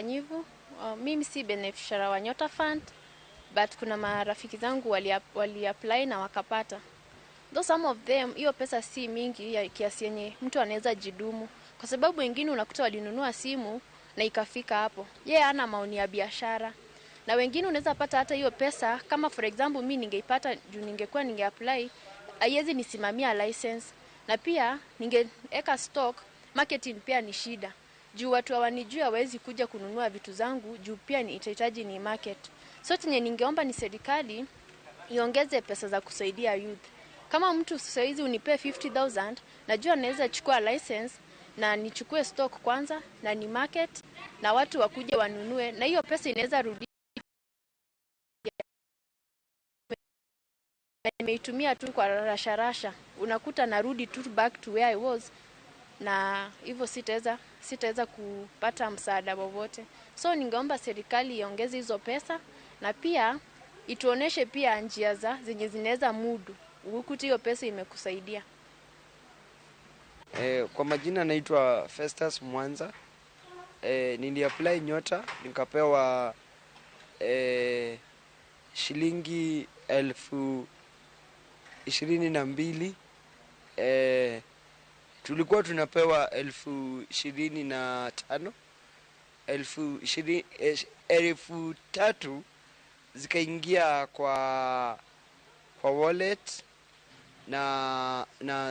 Nyivu, mimi si beneficiary wa Nyota Fund, but kuna marafiki zangu wali apply na wakapata. Though some of them, hiyo pesa si mingi ya kiasi yenye mtu anaweza jidumu. Kwa sababu wengine unakuta walinunua simu na ikafika hapo. Yeye hana maoni ya biashara. Na wengine unaweza pata hata hiyo pesa, kama for example mimi ningeipata juu ningekuwa ningeapply, haiwezi nisimamia license. Na pia ningeeka stock, marketing pia ni shida. Juu watu hawanijui hawezi kuja kununua vitu zangu, juu pia itahitaji ni market. So chenye ningeomba ni serikali iongeze pesa za kusaidia youth. Kama mtu saizi unipe 50,000, najua naweza chukua license na nichukue stock kwanza na ni market na watu wakuje wanunue, na hiyo pesa inaweza rudi. Nimeitumia tu kwa rasharasha, unakuta narudi tu back to where I was, na hivyo sitaweza kupata msaada wowote. So ningeomba serikali iongeze hizo pesa na pia ituoneshe pia njia zenye zinaweza mudu ukuti hiyo pesa imekusaidia. Kwa majina naitwa Festus Mwanza. Niliapply Nyota nikapewa shilingi 22,000. Tulikuwa tunapewa 25,000. 3,000 zikaingia kwa wallet na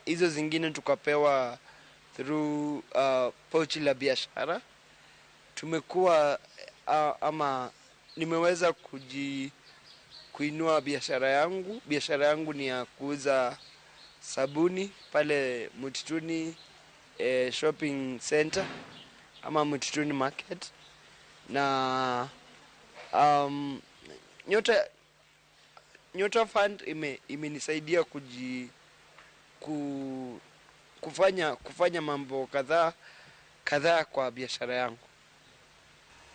hizo zingine tukapewa through pochi la biashara. Tumekuwa ama nimeweza kuinua biashara yangu. Biashara yangu ni ya kuuza sabuni pale Mtituni shopping center ama Mtituni market. Na Nyota Fund imenisaidia kufanya mambo kadhaa kwa biashara yangu.